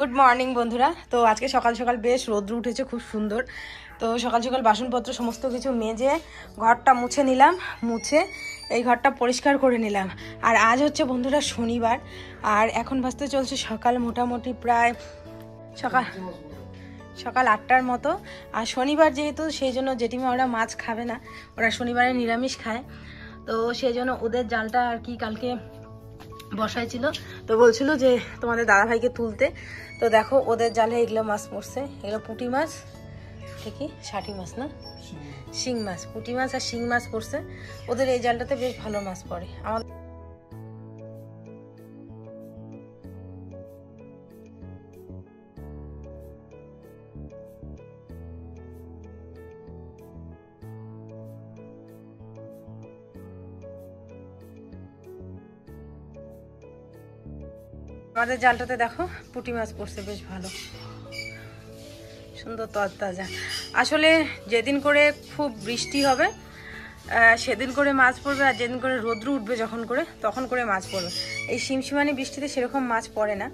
Good morning বন্ধুরা। তো আজকে সকাল সকাল বেশ রোদ্র উঠেছে, খুব সুন্দর। তো সকাল সকাল বাসনপত্র সমস্ত কিছু মেজে ঘরটা মুছে নিলাম, মুছে এই ঘরটা পরিষ্কার করে নিলাম। আর আজ হচ্ছে বন্ধুরা শনিবার, আর এখন বাজতে চলছে সকাল মোটামুটি প্রায় সকাল 8টার মতো। আর শনিবার যেহেতু, সেই জন্য জেঠিমা ওরা মাছ খাবে না, ওরা শনিবারে নিরামিষ খায়। তো সেই জন্য ওদের জালটা আর কি কালকে বসাইছিল, তো বলছিল যে তোমাদের দাদাভাইকে তুলতে। তো দেখো ওদের জালে এগুলো মাছ পড়ছে, এগুলো পুঁটি মাছ, ঠিকই ষাটি মাছ না, শিং মাছ, পুঁটি মাছ আর শিং মাছ পড়ছে। ওদের এই জালটাতে বেশ ভালো মাছ পড়ে। আমাদের আমাদের জালটাতে দেখো পুঁটি মাছ পড়ছে, বেশ ভালো সুন্দর তরতাজা। আসলে যেদিন করে খুব বৃষ্টি হবে সেদিন করে মাছ পড়বে, আর যেদিন করে রৌদ্র উঠবে যখন করে, তখন করে মাছ পড়বে। এই সিমসিমানি বৃষ্টিতে সেরকম মাছ পড়ে না।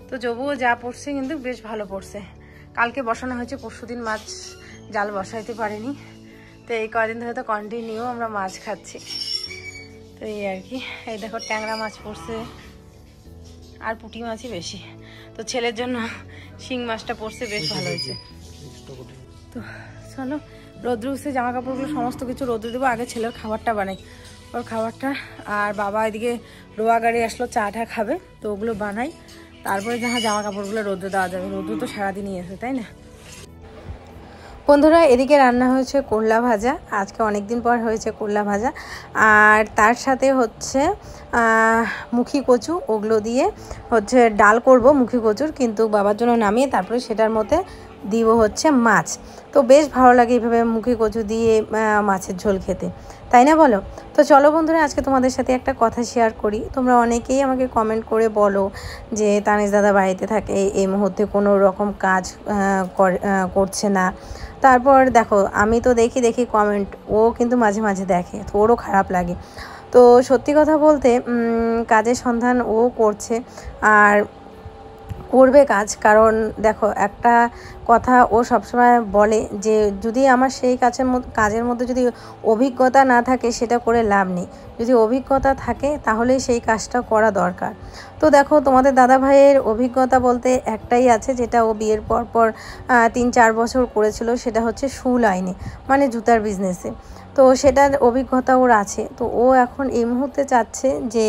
তো যবুও যা পড়ছে কিন্তু বেশ ভালো পড়ছে। কালকে বসানো হয়েছে, পরশুদিন মাছ জাল বসাইতে পারিনি। তো এই কদিন ধরে তো কন্টিনিউ আমরা মাছ খাচ্ছি। তো এই আর কি। এই দেখো ট্যাংরা মাছ পড়ছে, আর পুঁটি মাছই বেশি। তো ছেলের জন্য শিং মাছটা পড়ছে, বেশ ভালো হয়েছে। তো চলো রোদ্র উঠছে, জামা কাপড়গুলো সমস্ত কিছু রোদ্র দেবো। আগে ছেলের খাবারটা বানাই, ওর খাবারটা। আর বাবা এদিকে রোয়া গাড়ি আসলো, চাটা খাবে, তো ওগুলো বানাই। তারপরে যাহা জামা কাপড়গুলো রোদ্রে দেওয়া যাবে, রোদ্র তো সারাদিনই আছে, তাই না বন্ধুরা। এদিকে রান্না হয়েছে করলা ভাজা, আজকে অনেক দিন পর হয়েছে করলা ভাজা। আর তার সাথে হচ্ছে মুখি কচু, ওগুলো দিয়ে হচ্ছে ডাল করব মুখি কচুর, কিন্তু বাবার জন্য নামিয়ে তারপরে সেটার মধ্যে দিব হচ্ছে মাছ। তো বেশ ভালো লাগে এইভাবে মুখি কচু দিয়ে মাছের ঝোল খেতে, তাই না বলো? তো চলো বন্ধুরা, আজকে তোমাদের সাথে একটা কথা শেয়ার করি। তোমরা অনেকেই আমাকে কমেন্ট করে বলো যে তানিশ দাদা বাড়িতে থাকে, এই মুহূর্তে কোনো রকম কাজ করছে না। তারপর দেখো, আমি তো দেখি কমেন্ট, ও কিন্তু মাঝে মাঝে দেখে, তো ওরও খারাপ লাগে। তো সত্যি কথা বলতে কাজের সন্ধান ও করছে, আর করবে কাজ। কারণ দেখো, একটা কথা ও সবসময় বলে যে যদি আমার সেই কাজের মধ্যে যদি অভিজ্ঞতা না থাকে, সেটা করে লাভ নেই। যদি অভিজ্ঞতা থাকে তাহলেই সেই কাজটা করা দরকার। তো দেখো, তোমাদের দাদা ভাইয়ের অভিজ্ঞতা বলতে একটাই আছে, যেটা ও বিয়ের পর 3-4 বছর করেছিল, সেটা হচ্ছে শু লাইনে, মানে জুতার বিজনেসে। তো সেটার অভিজ্ঞতা ওর আছে। তো ও এখন এই মুহূর্তে চাচ্ছে যে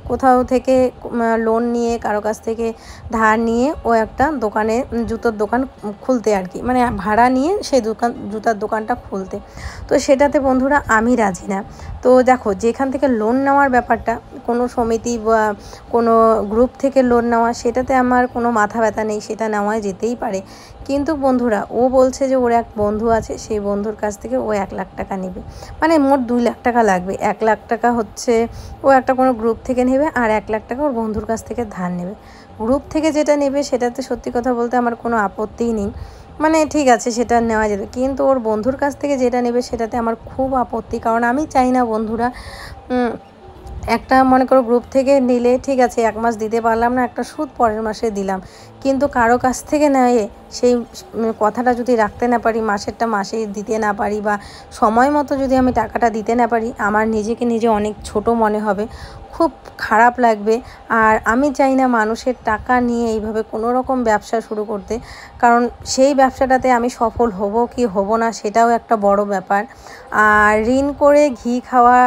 কোথাও থেকে লোন নিয়ে, কারো কাছ থেকে ধার নিয়ে ও একটা দোকানে, জুতোর দোকান খুলতে আর কি, মানে ভাড়া নিয়ে সেই জুতার দোকানটা খুলতে। তো সেটাতে বন্ধুরা আমি রাজি না। তো দেখো, যেখান থেকে লোন নেওয়ার ব্যাপারটা, কোনো সমিতি বা কোনো গ্রুপ থেকে লোন নেওয়া, সেটাতে আমার কোনো মাথা ব্যথা নেই, সেটা নেওয়া যেতেই পারে। কিন্তু বন্ধুরা, ও বলছে যে ওর এক বন্ধু আছে, সেই বন্ধুর কাছ থেকে ও 1 লাখ টাকা নেবে, মানে মোট 2 লাখ টাকা লাগবে। 1 লাখ টাকা হচ্ছে ও একটা কোনো গ্রুপ থেকে নেবে, আর 1 লাখ টাকা ওর বন্ধুর কাছ থেকে ধার নেবে। গ্রুপ থেকে যেটা নেবে সেটাতে সত্যি কথা বলতে আমার কোনো আপত্তিই নেই, মানে ঠিক আছে, সেটা নেওয়া যাবে। কিন্তু ওর বন্ধুর কাছ থেকে যেটা নেবে সেটাতে আমার খুব আপত্তি। কারণ আমি চাই না বন্ধুরা, একটা মনে করো গ্রুপ থেকে নিলে ঠিক আছে, 1 মাস দিতে পারলাম না, একটা সুদ পরের মাসে দিলাম। কিন্তু কারো কাছ থেকে নেয় সেই কথাটা যদি রাখতে না পারি, মাসেরটা মাসে দিতে না পারি, বা সময় মতো যদি আমি টাকাটা দিতে না পারি, আমার নিজে অনেক ছোট মনে হবে, খুব খারাপ লাগবে। আর আমি চাই না মানুষের টাকা নিয়ে এইভাবে কোনো রকম ব্যবসা শুরু করতে। কারণ সেই ব্যবসাটাতে আমি সফল হব কি হব না, সেটাও একটা বড় ব্যাপার। আর ঋণ করে ঘি খাওয়া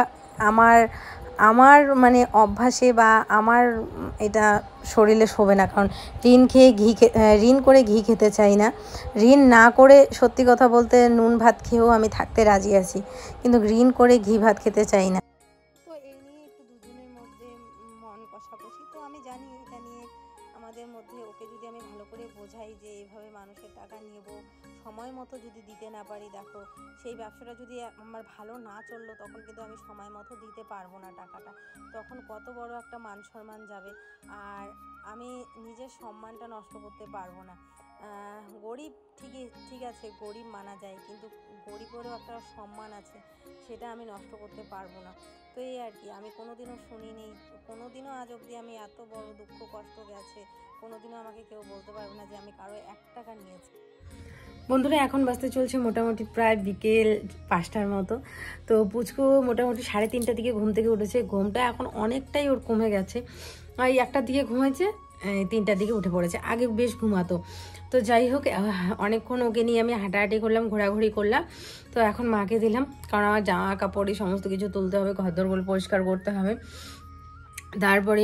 আমার মানে অভ্যাসে, বা আমার এটা শরীরে শোবে না। কারণ ঋণ করে ঘি খেতে চাই না। ঋণ না করে সত্যি কথা বলতে নুন ভাত খেয়েও আমি থাকতে রাজি আছি, কিন্তু ঋণ করে ঘি ভাত খেতে চাই না। তো এই নিয়ে একটু দুজনের মধ্যে মন কষাকষি। তো আমি জানি এটা নিয়ে আমাদের মধ্যে, ওকে যদি আমি ভালো করে বোঝাই যে এইভাবে মানুষের টাকা নেব, সময় মতো যদি দিতে না পারি, দেখো সেই ব্যবসাটা যদি আমার ভালো না চললো, তখন কিন্তু আমি সময় মতো দিতে পারবো না টাকাটা, তখন কত বড় একটা মান সম্মান যাবে। আর আমি নিজের সম্মানটা নষ্ট করতে পারবো না। গরিব ঠিক আছে, গরিব মানা যায়, কিন্তু গরিবেরও একটা সম্মান আছে, সেটা আমি নষ্ট করতে পারবো না। তো এই আর কি। আমি কোনোদিনও শুনিনি, কোনোদিনও আজ অবধি আমি এত বড় দুঃখ কষ্ট গেছে কোনোদিনও আমাকে কেউ বলতে পারবে না যে আমি কারো 1 টাকা নিয়েছি। বন্ধুরা এখন বাজতে চলছে মোটামুটি প্রায় বিকেল 5টার মতো। তো পুচকু মোটামুটি 3:30টার দিকে ঘুম থেকে উঠেছে। ঘুমটা এখন অনেকটাই ওর কমে গেছে। এই 1টার দিকে ঘুমাইছে, 3টার দিকে উঠে পড়েছে। আগে বেশ ঘুমাতো। তো যাই হোক, অনেকক্ষণ ওকে নিয়ে আমি হাঁটাহাঁটি করলাম, ঘোরাঘুরি করলাম। তো এখন মাকে দিলাম, কারণ আমার জামা কাপড় সমস্ত কিছু তুলতে হবে, ঘরদোরগুলো পরিষ্কার করতে হবে, তারপরে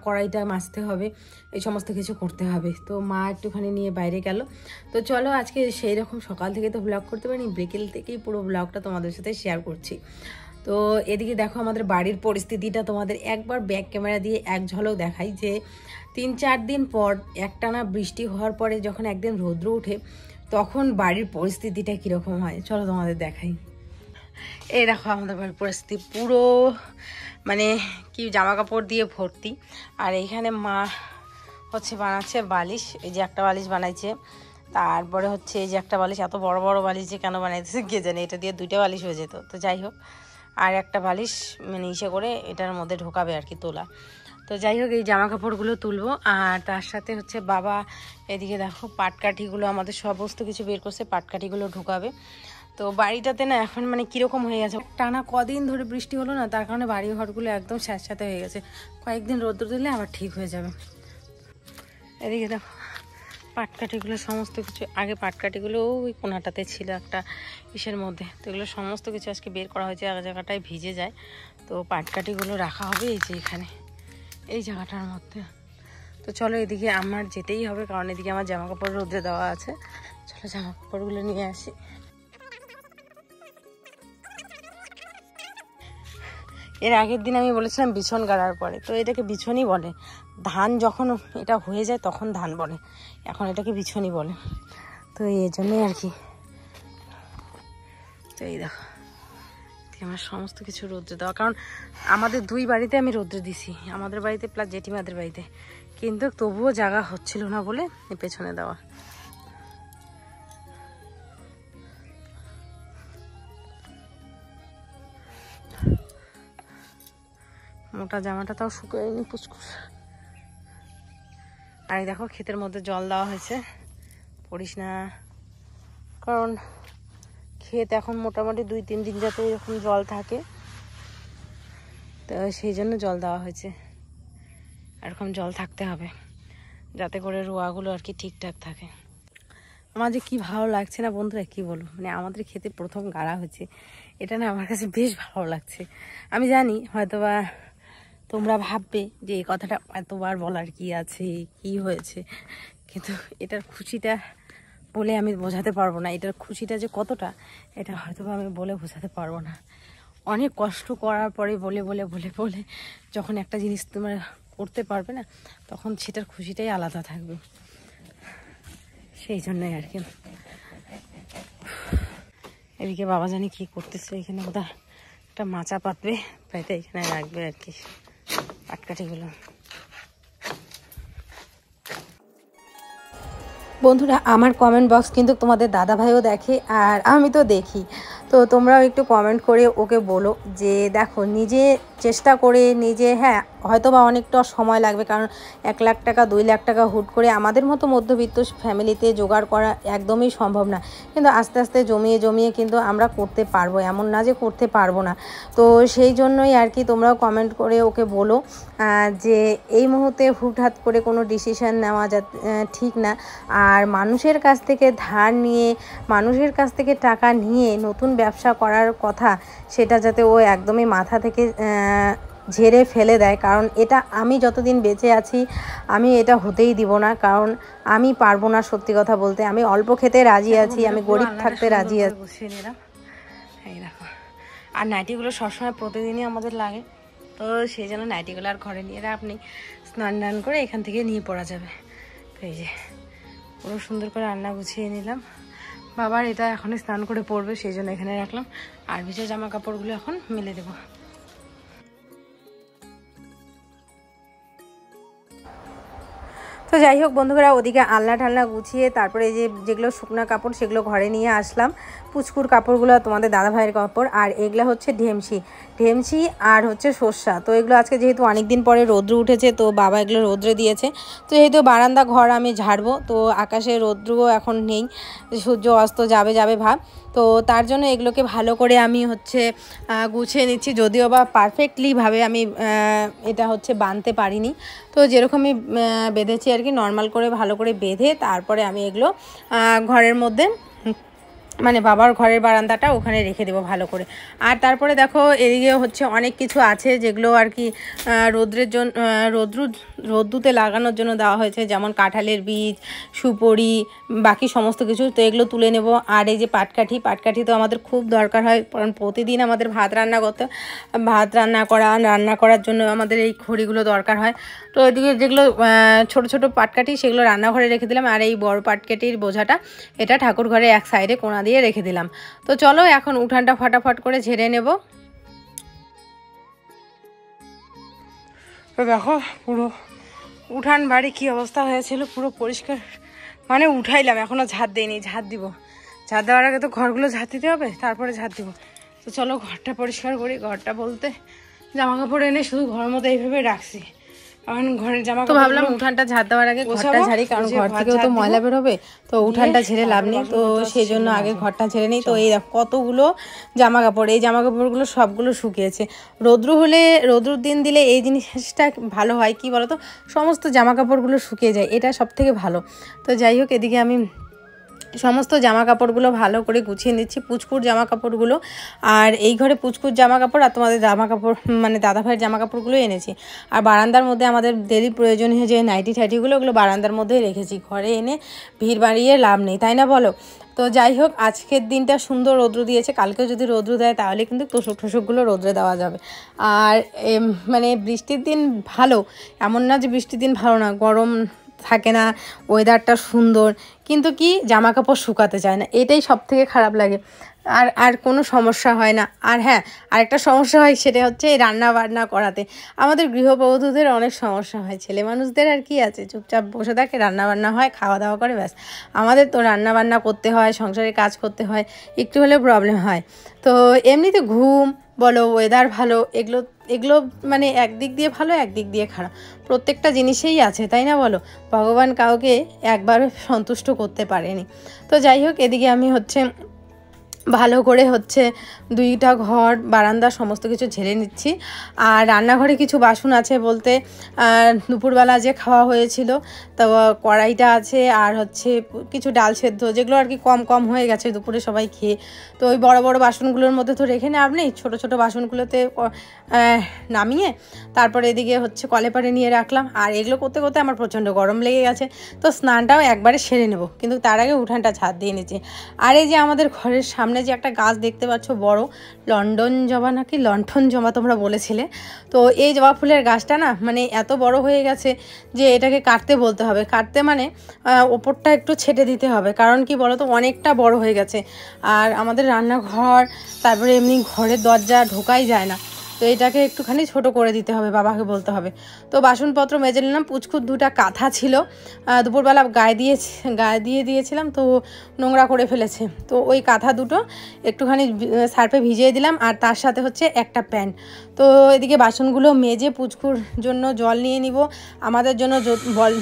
কড়াইটা মাজতে হবে, এই সমস্ত কিছু করতে হবে। তো মা একটুখানি নিয়ে বাইরে গেল। তো চলো আজকে সেই রকম সকাল থেকে তো ব্লগ করতে পারিনি, বিকেল থেকেই পুরো ব্লগটা তোমাদের সাথে শেয়ার করছি। তো এদিকে দেখো আমাদের বাড়ির পরিস্থিতিটা তোমাদের একবার ব্যাক ক্যামেরা দিয়ে এক ঝলক দেখাই, যে 3-4 দিন পর একটানা বৃষ্টি হওয়ার পরে যখন একদিন রৌদ্র ওঠে তখন বাড়ির পরিস্থিতিটা কীরকম হয় চলো তোমাদের দেখাই। এই দেখো আমাদের বাড়ির পরিস্থিতি পুরো মানে কি জামা কাপড় দিয়ে ভর্তি। আর এইখানে মা হচ্ছে বানাচ্ছে বালিশ, এই যে একটা বালিশ বানাইছে, তারপরে হচ্ছে এই যে একটা বালিশ, এত বড় বড় বালিশ যে কেন বানাইতেছে কে জানে, এটা দিয়ে 2টা বালিশ হয়ে যেত। তো যাই হোক, আর একটা বালিশ মানে ইসে করে এটার মধ্যে ঢোকাবে আর কি, তোলা। তো যাই হোক, এই জামা কাপড়গুলো তুলবো। আর তার সাথে হচ্ছে বাবা এদিকে দেখো পাটকাঠিগুলো আমাদের সমস্ত কিছু বের করছে, পাটকাঠিগুলো ঢোকাবে। তো বাড়িটাতে না এখন মানে কীরকম হয়ে গেছে, টানা কদিন ধরে বৃষ্টি হলো না, তার কারণে বাড়ি ঘরগুলো একদম স্যাঁতস্যাঁতে হয়ে গেছে। কয়েকদিন রোদ্র দিলে আবার ঠিক হয়ে যাবে। এদিকে দেখো পাটকাঠিগুলো সমস্ত কিছু, আগে পাটকাঠিগুলো ওই কোনাটাতে ছিল একটা ইসের মধ্যে, তো এগুলো সমস্ত কিছু আজকে বের করা হয়েছে, এক জায়গাটায় ভিজে যায়। তো পাটকাঠিগুলো রাখা হবে এই যে এখানে এই জায়গাটার মধ্যে। তো চলো এদিকে আমার যেতেই হবে, কারণ এদিকে আমার জামা কাপড় রোদে দেওয়া আছে। চলো জামা কাপড়গুলো নিয়ে আসি। এর আগের দিন আমি বলেছিলাম বিছন গাড়ার পরে, তো এটাকে বিছনই বলে। ধান যখন এটা হয়ে যায় তখন ধান বলে, এখন এটাকে বিছনই বলে। তো এই জন্যই আর কি। তো এই দেখো আমার সমস্ত কিছু রোদ্রে দেওয়া, কারণ আমাদের 2 বাড়িতে আমি রোদ্রে দিছি, আমাদের বাড়িতে প্লাস জেঠিমাদের বাড়িতে, কিন্তু তবুও জায়গা হচ্ছিল না বলে পেছনে দেওয়া। মোটা জামাটা তাও শুকায়নি পুচকুর। আর দেখো ক্ষেতের মধ্যে জল দেওয়া হয়েছে, পড়িস না, কারণ ক্ষেত এখন মোটামুটি 2-3 দিন যাতে এরকম জল থাকে, তো সেই জন্য জল দেওয়া হয়েছে। এরকম জল থাকতে হবে যাতে করে রোয়াগুলো আর কি ঠিকঠাক থাকে। আমার যে কি ভালো লাগছে না বন্ধুরা, কি বলবো, মানে আমাদের ক্ষেতে প্রথম গাড়া হয়েছে, এটা না আমার কাছে বেশ ভালো লাগছে। আমি জানি হয়তোবা তোমরা ভাববে যে এই কথাটা এতবার বলার কি আছে, কি হয়েছে, কিন্তু এটার খুশিটা বলে আমি বোঝাতে পারবো না। এটার খুশিটা যে কতটা, এটা হয়তোবা আমি বলে বোঝাতে পারবো না। অনেক কষ্ট করার পরে বলে বলে বলে বলে যখন একটা জিনিস তোমরা করতে পারবে না, তখন সেটার খুশিটাই আলাদা থাকবে। সেই জন্যই আর কি। এদিকে বাবা জানি কি করতেছে, এখানে ওটা একটা মাচা পাতবে, তাই তো এখানে রাখবে আর কি পাটকাঠিগুলো। বন্ধুরা আমার কমেন্ট বক্স কিন্তু তোমাদের দাদাভাইও দেখে, আর আমি তো দেখি। তো তোমরাও একটু কমেন্ট করে ওকে বলো যে দেখো নিজে চেষ্টা করে নিজে, হ্যাঁ হয়তো বা অনেকটা সময় লাগবে, কারণ 1 লাখ টাকা 2 লাখ টাকা হুট করে আমাদের মতো মধ্যবিত্ত ফ্যামিলিতে জোগাড় করা একদমই সম্ভব না, কিন্তু আস্তে আস্তে জমিয়ে জমিয়ে কিন্তু আমরা করতে পারবো, এমন না যে করতে পারবো না। তো সেই জন্যই আর কি তোমরাও কমেন্ট করে ওকে বলো যে এই মুহূর্তে হুটহাট করে কোনো ডিসিশান নেওয়া ঠিক না। আর মানুষের কাছ থেকে ধার নিয়ে, মানুষের কাছ থেকে টাকা নিয়ে নতুন ব্যবসা করার কথা, সেটা যাতে ও একদমই মাথা থেকে ঝেড়ে ফেলে দেয়, কারণ এটা আমি যতদিন বেঁচে আছি আমি এটা হতেই দিব না, কারণ আমি পারবো না। সত্যি কথা বলতে আমি অল্প খেতে রাজি আছি, আমি গরিব থাকতে রাজি আছি। বসিয়ে নিলাম এই দেখো। আর নাইটিগুলো সবসময় প্রতিদিনই আমাদের লাগে, তো সেই জন্য নাইটিগুলো আর ঘরে নিয়ে আপনি স্নান টান করে এখান থেকে নিয়ে পড়া যাবে। তো এই যে পুরো সুন্দর করে রান্না গুছিয়ে নিলাম। বাবার এটা এখন স্নান করে পড়বে, সেই জন্য এখানে রাখলাম। আর ভিজে জামা কাপড়গুলো এখন মেলে দেবো। তো যাই হোক বন্ধুরা, ওদিকে আলনা ঠালনা গুছিয়ে তারপরে এই যে যেগুলো শুকনো কাপড় সেগুলো ঘরে নিয়ে আসলাম। পুচকুর কাপড়গুলো তোমাদের দাদা ভাইয়ের কাপড়, আর এগুলো হচ্ছে ঢেমসি আর হচ্ছে সর্ষা। তো এগুলো আজকে যেহেতু অনেক দিন পরে রৌদ্র উঠেছে, তো বাবা এগুলো রৌদ্রে দিয়েছে। তো যেহেতু বারান্দা ঘর আমি ঝাড়বো, তো আকাশে রৌদ্রও এখন নেই, সূর্য অস্ত যাবে ভাব। তো তার জন্য এগুলোকে ভালো করে আমি হচ্ছে গুছিয়ে নিচ্ছি, যদিও বা পারফেক্টলিভাবে আমি এটা হচ্ছে বাঁধতে পারিনি। তো যেরকমই বেঁধেছি আর কি, নর্মাল করে ভালো করে বেঁধে তারপরে আমি এগুলো ঘরের মধ্যে, মানে বাবার ঘরের বারান্দাটা ওখানে রেখে দেবো ভালো করে। আর তারপরে দেখো এদিকে হচ্ছে অনেক কিছু আছে যেগুলো আর কি রোদ্রের জন্য রোদ্দুতে লাগানোর জন্য দেওয়া হয়েছে, যেমন কাঁঠালের বীজ, সুপরি, বাকি সমস্ত কিছু। তো এগুলো তুলে নেব। আর এই যে পাটকাঠি তো আমাদের খুব দরকার হয়, কারণ প্রতিদিন আমাদের ভাত রান্না করার জন্য আমাদের এই খড়িগুলো দরকার হয়। তো এদিকে যেগুলো ছোট ছোট পাটকাঠি সেগুলো রান্নাঘরে রেখে দিলাম, আর এই বড় পাটকাঠির বোঝাটা এটা ঠাকুর ঘরে এক সাইডে কোণা দিয়ে রেখে দিলাম। তো চলো এখন উঠানটা ফটাফট করে ঝেড়ে নেব। তো দেখো পুরো উঠান বাড়ি কি অবস্থা হয়েছিল, পুরো পরিষ্কার, মানে উঠাইলাম, এখনো ঝাড় দিইনি, ঝাড় দিব। ঝাড় দেওয়ার আগে তো ঘরগুলো ঝাড় দিতে হবে, তারপরে ঝাড় দিব। তো চলো ঘরটা পরিষ্কার করি। ঘরটা বলতে জামা কাপড় এনে শুধু ঘরের মধ্যে এইভাবে রাখছি। এখন ঘরের জামা কাপড় ভাবলাম উঠানটা ঝাড় দেওয়ার আগে ঘরটা ঝাড়ি, কারণ ঘর থেকেও তো ময়লা বেরোবে, তো উঠানটা ঝেড়ে লাভ নেই। তো সেই জন্য আগে ঘরটা ঝেড়ে নিই। তো এই দেখো কতগুলো জামা কাপড়, এই জামা কাপড়গুলো সবগুলো শুকিয়েছে। রৌদ্র দিন দিলে এই জিনিসটা ভালো হয়, কি বলতো, সমস্ত জামা কাপড়গুলো শুকিয়ে যায়, এটা সব থেকে ভালো। তো যাই হোক এদিকে আমি সমস্ত জামা কাপড়গুলো ভালো করে গুছিয়ে নিচ্ছি, পুচকুর জামা কাপড়গুলো। আর এই ঘরে পুচকুর জামা কাপড় আর তোমাদের জামা কাপড়, মানে দাদা ভাইয়ের জামা কাপড়গুলো এনেছি। আর বারান্দার মধ্যে আমাদের ডেলি প্রয়োজনীয় যে নাইটি ঠাইটিগুলো, ওগুলো বারান্দার মধ্যেই রেখেছি। ঘরে এনে ভিড় বাড়িয়ে লাভ নেই, তাই না বলো? তো যাই হোক আজকের দিনটা সুন্দর রৌদ্র দিয়েছে, কালকেও যদি রৌদ্র দেয় তাহলে কিন্তু তোষকগুলো রৌদ্রে দেওয়া যাবে। আর মানে বৃষ্টির দিন ভালো, এমন না যে বৃষ্টির দিন ভালো না, গরম থাকে না, ওয়েদারটা সুন্দর, কিন্তু কি জামা কাপড় শুকাতে চায় না, এটাই সব থেকে খারাপ লাগে। আর কোনো সমস্যা হয় না। আর হ্যাঁ, আরেকটা সমস্যা হয়, সেটা হচ্ছে এই রান্না বান্না করাতে আমাদের গৃহবধূদের অনেক সমস্যা হয়। ছেলে মানুষদের আর কি আছে, চুপচাপ বসে থাকে, রান্না বান্না হয়, খাওয়া দাওয়া করে, ব্যাস। আমাদের তো রান্না বান্না করতে হয়, সংসারের কাজ করতে হয়, একটু হলেও প্রবলেম হয়। তো এমনিতে ঘুম বলো, ওয়েদার ভালো, এগুলো মানে একদিক দিয়ে ভালো, একদিক দিয়ে খারাপ, প্রত্যেকটা জিনিসেই আছে, তাই না বলো? ভগবান কাউকে একবারও সন্তুষ্ট করতে পারেনি। তো যাই হোক এদিকে আমি হচ্ছে ভালো করে হচ্ছে দুইটা ঘর বারান্দা সমস্ত কিছু ঝেড়ে নিচ্ছি। আর রান্নাঘরে কিছু বাসন আছে বলতে, দুপুরবেলা যে খাওয়া হয়েছিল, তো কড়াইটা আছে, আর হচ্ছে কিছু ডাল সেদ্ধ, যেগুলো আর কি কম হয়ে গেছে দুপুরে সবাই খেয়ে। তো ওই বড় বড় বাসনগুলোর মধ্যে তো রেখে নেই, আপনি ছোট ছোট বাসনগুলোতে নামিয়ে তারপরে এদিকে হচ্ছে কলেপারে নিয়ে রাখলাম। আর এগুলো করতে করতে আমার প্রচণ্ড গরম লেগে গেছে, তো স্নানটাও একবারে সেরে নেব, কিন্তু তার আগে উঠানটা ঝাড় দিয়ে নিচ্ছি। আর এই যে আমাদের ঘরের সামনে যে একটা গাছ দেখতে পাচ্ছ, বড় লন্ঠন জবা তোমরা বলেছিলে, তো এই জবা ফুলের গাছটা না মানে এত বড় হয়ে গেছে যে এটাকে কাটতে বলতে হবে। কাটতে মানে ওপরটা একটু ছেটে দিতে হবে, কারণ কি বলো তো, অনেকটা বড় হয়ে গেছে। আর আমাদের রান্নাঘর, তারপরে এমনি ঘরের দরজা ঢোকাই যায় না, তো এটাকে একটুখানি ছোট করে দিতে হবে, বাবাকে বলতে হবে। তো বাসনপত্র মেজে নিলাম। পুচকুর দুটা কাঁথা ছিল, দুপুরবেলা গায়ে দিয়ে দিয়েছিলাম, তো নোংরা করে ফেলেছে। তো ওই কাঁথা দুটো একটুখানি সার্ফে ভিজিয়ে দিলাম, আর তার সাথে হচ্ছে একটা প্যান্ট। তো এদিকে বাসনগুলো মেজে পুচকুর জন্য জল নিয়ে নিব, আমাদের জন্য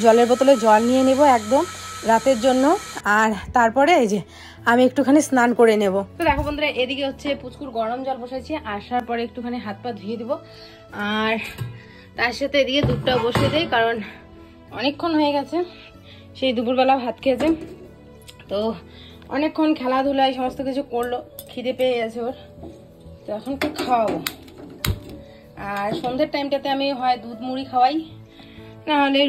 জলের বোতলে জল নিয়ে নিব একদম রাতের জন্য। আর তারপরে এই যে আমি একটুখানি স্নান করে নেব। তো দেখো বন্ধুরা, এদিকে হচ্ছে পুচকুর গরম জল বসাইছি, আসার পরে একটুখানি হাত পা ধুয়ে দিব। আর তার সাথে এদিকে দুধটাও বসিয়ে দেই, কারণ অনেকক্ষণ হয়ে গেছে সেই দুপুরবেলা ভাত খেয়েছে, তো অনেকক্ষণ খেলাধুলায় সমস্ত কিছু করলো, খিদে পেয়ে গেছে ওর, তো এখন একটু খাওয়াবো। আর সন্ধ্যের টাইমটাতে আমি হয় দুধ মুড়ি খাওয়াই, না হলে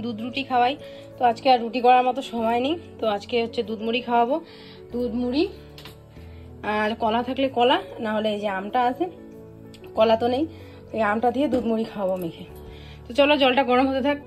দুধ রুটি খাওয়াই। তো আজকে আর রুটি করার মতো সময় নেই, তো আজকে হচ্ছে দুধ মুড়ি খাওয়াবো। দুধ মুড়ি আর কলা থাকলে কলা, না হলে এই যে আমটা আছে, কলা তো নেই, এই আমটা দিয়ে দুধ মুড়ি খাওয়াবো মেখে। তো চলো জলটা গরম হতে থাক।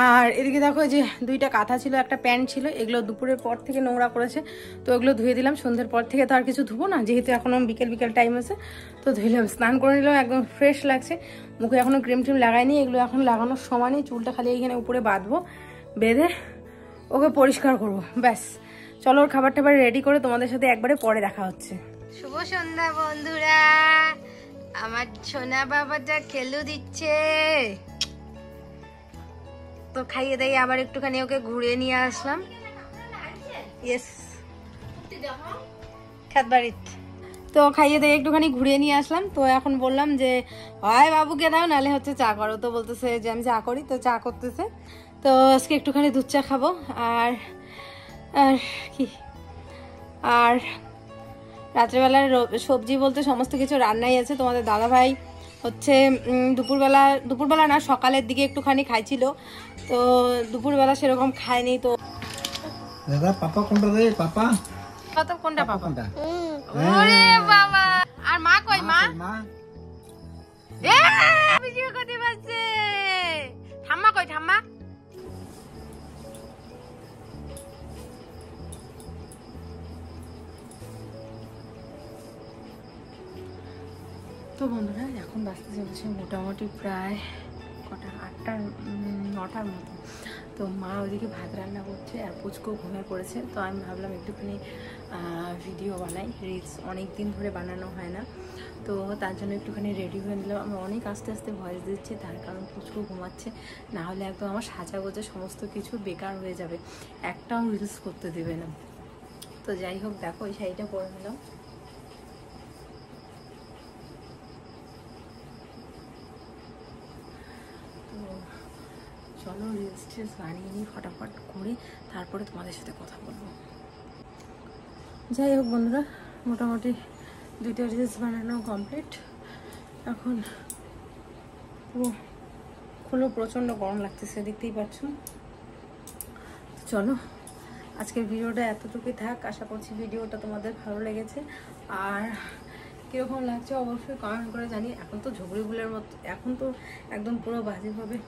আর এদিকে দেখো যে দুইটা কাঁথা ছিল, একটা প্যান্ট ছিল, এগুলো দুপুরের পর থেকে নোংরা করেছে, তো এগুলো ধুয়ে দিলাম। সন্ধ্যের পর থেকে তো আর কিছু ধুবো না, যেহেতু এখনো বিকেল টাইম আছে, তো ধুইলাম। স্নান করে নিলাম, একদম ফ্রেশ লাগছে। মুখে এখনো ক্রিম ট্রিম লাগাইনি, এগুলো এখন লাগানোর সময় নেই। চুলটা খালি এইখানে উপরে বাঁধবো, বেঁধে ওকে পরিষ্কার করবো, ব্যাস। চলো ওর খাবার টাবার রেডি করে তোমাদের সাথে একবারে পরে দেখা হচ্ছে। শুভ সন্ধ্যা বন্ধুরা, আমার সোনা বাবাটা খেলু দিচ্ছে, তো খাইয়ে দেয়। আবার একটুখানি ওকে ঘুরে নিয়ে আসলাম। ইয়েস, খাতবাড়িত তো খাইয়ে দেয় একটুখানি ঘুরিয়ে নিয়ে আসলাম। তো এখন বললাম যে হয় বাবুকে দাও, নাহলে হচ্ছে চা করো। তো বলতেছে যে আমি চা করি, তো চা করতেছে। তো আজকে একটুখানি দুধ চা খাবো। আর আর কি, আর রাত্রেবেলার সবজি বলতে সমস্ত কিছু রান্নাই আছে। তোমাদের দাদাভাই হচ্ছে দুপুরবেলা না, সকালের দিকে একটুখানি খাইছিল, তো দুপুরবেলা সেরকম খায়নি। তো দাদা পাপা কোনটা রে? পাপা কত কোনটা? পাপা ওরে বাবা। আর মা কই? মা ভিডিও করতে পারছে। ঠাম্মা কই? ঠাম্মা তো বন্ধুরা এখন বাঁচতে চলছে মোটামুটি প্রায় কটা, 8টার 9টার মতো। তো মা ওইদিকে ভাত রান্না করছে আর পুচকো ঘুমিয়ে পড়েছে। তো আমি ভাবলাম একটুখানি ভিডিও বানাই, রিলস অনেক দিন ধরে বানানো হয় না, তো তার জন্য একটুখানি রেডি হয়ে নিলাম। আমি অনেক আস্তে আস্তে ভয়েস দিচ্ছি, তার কারণ পুচকো ঘুমাচ্ছে, না হলে একদম আমার সাজা গোজা সমস্ত কিছু বেকার হয়ে যাবে, একটাও রিলস করতে দেবে না। তো যাই হোক, দেখো ওই শাড়িটা পরে নিলাম। চলো রিলস টিলস বানিয়ে নিই ফটাফট করে, তারপরে তোমাদের সাথে কথা বলবো। যাই হোক বন্ধুরা, মোটামুটি 2টা রিলস বানানো কমপ্লিট। এখন পুরো প্রচণ্ড গরম লাগতেছে, দেখতেই পাচ্ছ। চলো আজকের ভিডিওটা এতটুকুই থাক। আশা করছি ভিডিওটা তোমাদের ভালো লেগেছে, আর কীরকম লাগছে অবশ্যই কমেন্ট করে জানি। এখন তো ঝগড়ি ফুলের মতো, এখন তো একদম পুরো বাজেভাবে